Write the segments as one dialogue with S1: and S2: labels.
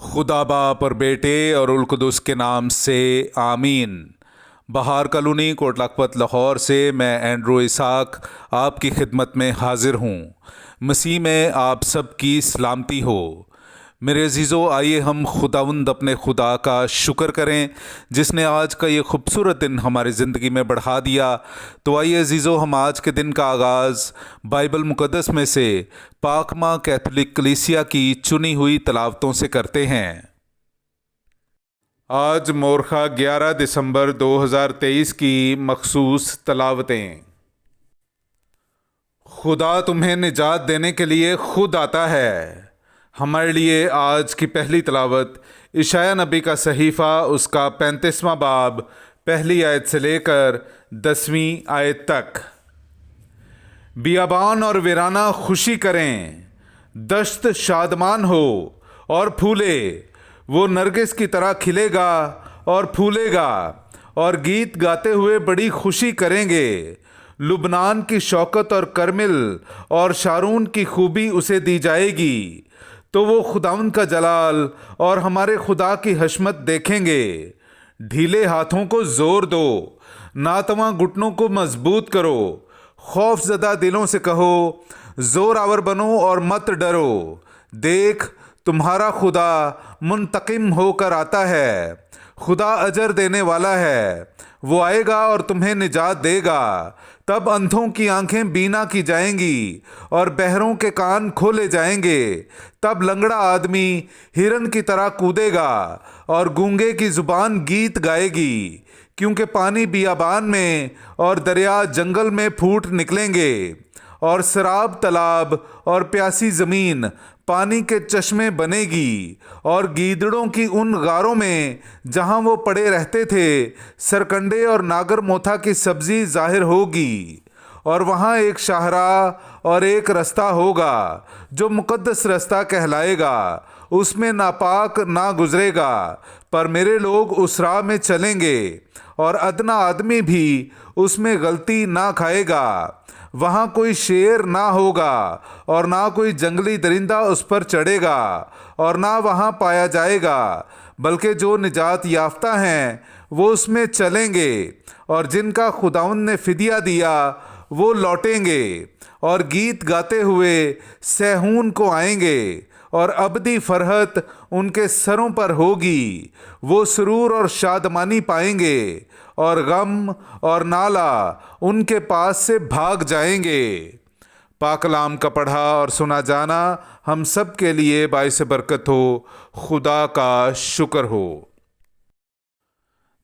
S1: خدا باپ اور بیٹے اور القدس کے نام سے آمین۔ بہار کالونی کوٹ لکھپت لاہور سے میں اینڈرو اسحاق آپ کی خدمت میں حاضر ہوں۔ مسیح میں آپ سب کی سلامتی ہو۔ میرے عزیزو، آئیے ہم خداوند اپنے خدا کا شکر کریں جس نے آج کا یہ خوبصورت دن ہماری زندگی میں بڑھا دیا۔ تو آئیے عزیزو، ہم آج کے دن کا آغاز بائبل مقدس میں سے پاک ماں کیتھولک کلیسیا کی چنی ہوئی تلاوتوں سے کرتے ہیں۔ آج مورخہ 11 دسمبر 2023 کی مخصوص تلاوتیں۔ خدا تمہیں نجات دینے کے لیے خود آتا ہے۔ ہمارے لیے آج کی پہلی تلاوت اشعیاء نبی کا صحیفہ، اس کا 35واں باب، پہلی آیت سے لے کر 10ویں آیت تک۔ بیابان اور ویرانہ خوشی کریں، دشت شادمان ہو اور پھولے، وہ نرگس کی طرح کھلے گا اور پھولے گا، اور گیت گاتے ہوئے بڑی خوشی کریں گے۔ لبنان کی شوکت اور کرمل اور شارون کی خوبی اسے دی جائے گی، تو وہ خداوند کا جلال اور ہمارے خدا کی حشمت دیکھیں گے۔ ڈھیلے ہاتھوں کو زور دو، ناتواں گھٹنوں کو مضبوط کرو، خوف زدہ دلوں سے کہو، زور آور بنو اور مت ڈرو۔ دیکھ، تمہارا خدا منتقم ہو کر آتا ہے، خدا اجر دینے والا ہے۔ وہ آئے گا اور تمہیں نجات دے گا۔ تب اندھوں کی آنکھیں بینا کی جائیں گی اور بہروں کے کان کھولے جائیں گے۔ تب لنگڑا آدمی ہرن کی طرح کودے گا اور گونگے کی زبان گیت گائے گی، کیونکہ پانی بیابان میں اور دریا جنگل میں پھوٹ نکلیں گے، اور سراب تالاب اور پیاسی زمین پانی کے چشمے بنے گی، اور گیدڑوں کی ان غاروں میں جہاں وہ پڑے رہتے تھے سرکنڈے اور ناگر موتھا کی سبزی ظاہر ہوگی۔ اور وہاں ایک شاہراہ اور ایک رستہ ہوگا جو مقدس رستہ کہلائے گا، اس میں ناپاک نہ گزرے گا، پر میرے لوگ اس راہ میں چلیں گے، اور ادنا آدمی بھی اس میں غلطی نہ کھائے گا۔ وہاں کوئی شیر نہ ہوگا اور نہ کوئی جنگلی درندہ اس پر چڑھے گا، اور نہ وہاں پایا جائے گا، بلکہ جو نجات یافتہ ہیں وہ اس میں چلیں گے، اور جن کا خداوند نے فدیہ دیا وہ لوٹیں گے، اور گیت گاتے ہوئے صہیون کو آئیں گے، اور ابدی فرحت ان کے سروں پر ہوگی۔ وہ سرور اور شادمانی پائیں گے، اور غم اور نالہ ان کے پاس سے بھاگ جائیں گے۔ پاک کلام کا پڑھا اور سنا جانا ہم سب کے لیے باعث برکت ہو۔ خدا کا شکر ہو۔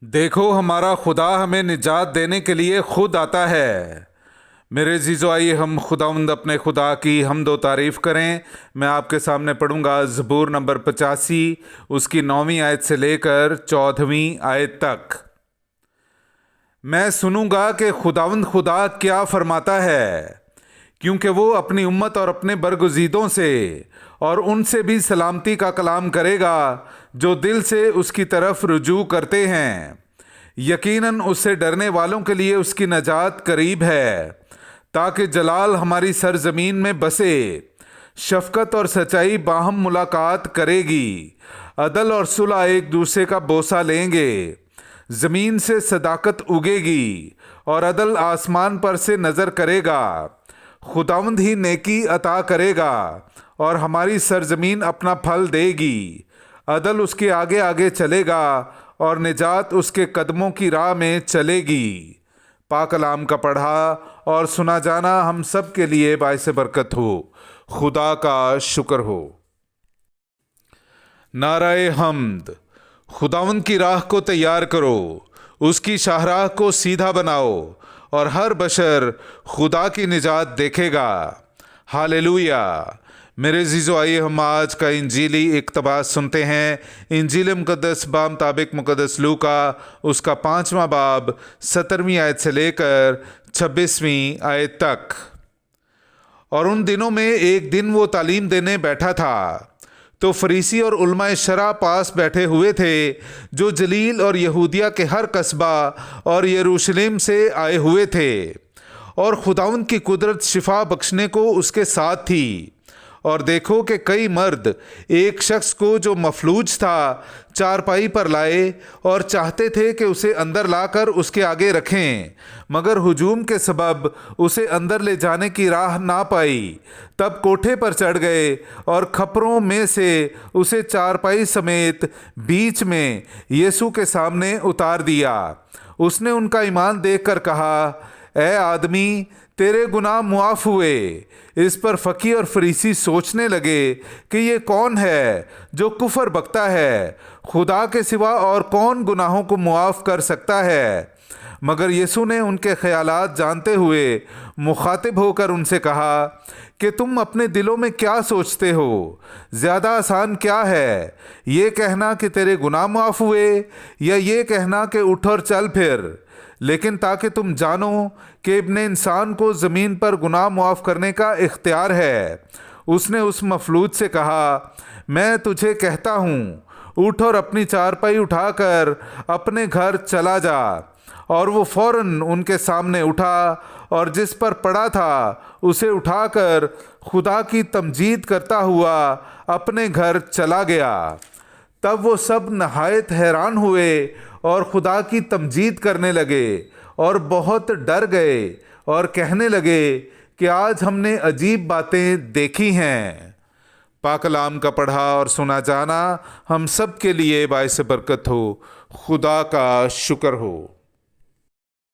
S1: دیکھو، ہمارا خدا ہمیں نجات دینے کے لیے خود آتا ہے۔ میرے عزیزو، آئیے ہم خداوند اپنے خدا کی حمد و تعریف کریں۔ میں آپ کے سامنے پڑھوں گا زبور نمبر 85، اس کی 9ویں آیت سے لے کر 14ویں آیت تک۔ میں سنوں گا کہ خداوند خدا کیا فرماتا ہے، کیونکہ وہ اپنی امت اور اپنے برگزیدوں سے اور ان سے بھی سلامتی کا کلام کرے گا جو دل سے اس کی طرف رجوع کرتے ہیں۔ یقیناً اس سے ڈرنے والوں کے لیے اس کی نجات قریب ہے، تاکہ جلال ہماری سرزمین میں بسے۔ شفقت اور سچائی باہم ملاقات کرے گی، عدل اور صلح ایک دوسرے کا بوسہ لیں گے۔ زمین سے صداقت اگے گی اور عدل آسمان پر سے نظر کرے گا۔ خداوند ہی نیکی عطا کرے گا اور ہماری سرزمین اپنا پھل دے گی۔ عدل اس کے آگے آگے چلے گا اور نجات اس کے قدموں کی راہ میں چلے گی۔ پاک کلام کا پڑھا اور سنا جانا ہم سب کے لیے باعث برکت ہو۔ خدا کا شکر ہو۔ نعرہ حمد۔ خداوند کی راہ کو تیار کرو، اس کی شاہراہ کو سیدھا بناؤ، اور ہر بشر خدا کی نجات دیکھے گا۔ ہاللویا۔ میرے عزیزو، آئیے ہم آج کا انجیلی اقتباس سنتے ہیں۔ انجیل مقدس بمطابق مقدس لوکا، اس کا 5واں باب، 17ویں آیت سے لے کر 26ویں آیت تک۔ اور ان دنوں میں ایک دن وہ تعلیم دینے بیٹھا تھا، تو فریسی اور علماء شرع پاس بیٹھے ہوئے تھے، جو جلیل اور یہودیہ کے ہر قصبہ اور یروشلم سے آئے ہوئے تھے، اور خداوند کی قدرت شفا بخشنے کو اس کے ساتھ تھی، اور دیکھو کہ کئی مرد ایک شخص کو جو مفلوج تھا چارپائی پر لائے اور چاہتے تھے کہ اسے اندر لا کر اس کے آگے رکھیں، مگر ہجوم کے سبب اسے اندر لے جانے کی راہ نہ پائی۔ تب کوٹھے پر چڑھ گئے اور کھپروں میں سے اسے چارپائی سمیت بیچ میں یسوع کے سامنے اتار دیا۔ اس نے ان کا ایمان دیکھ کر کہا، اے آدمی، تیرے گناہ معاف ہوئے۔ اس پر فقیہ اور فریسی سوچنے لگے کہ یہ کون ہے جو کفر بکتا ہے، خدا کے سوا اور کون گناہوں کو معاف کر سکتا ہے؟ مگر یسوع نے ان کے خیالات جانتے ہوئے مخاطب ہو کر ان سے کہا کہ تم اپنے دلوں میں کیا سوچتے ہو؟ زیادہ آسان کیا ہے، یہ کہنا کہ تیرے گناہ معاف ہوئے، یا یہ کہنا کہ اٹھ اور چل پھر؟ لیکن تاکہ تم جانو کہ ابن انسان کو زمین پر گناہ معاف کرنے کا اختیار ہے۔ اس نے اس مفلوج سے کہا، میں تجھے کہتا ہوں، اٹھ اور اپنی چارپائی اٹھا کر اپنے گھر چلا جا۔ اور وہ فوراً ان کے سامنے اٹھا اور جس پر پڑا تھا اسے اٹھا کر خدا کی تمجید کرتا ہوا اپنے گھر چلا گیا۔ تب وہ سب نہایت حیران ہوئے اور خدا کی تمجید کرنے لگے اور بہت ڈر گئے اور کہنے لگے کہ آج ہم نے عجیب باتیں دیکھی ہیں۔ پاک کلام کا پڑھا اور سنا جانا ہم سب کے لیے باعث برکت ہو۔ خدا کا شکر ہو۔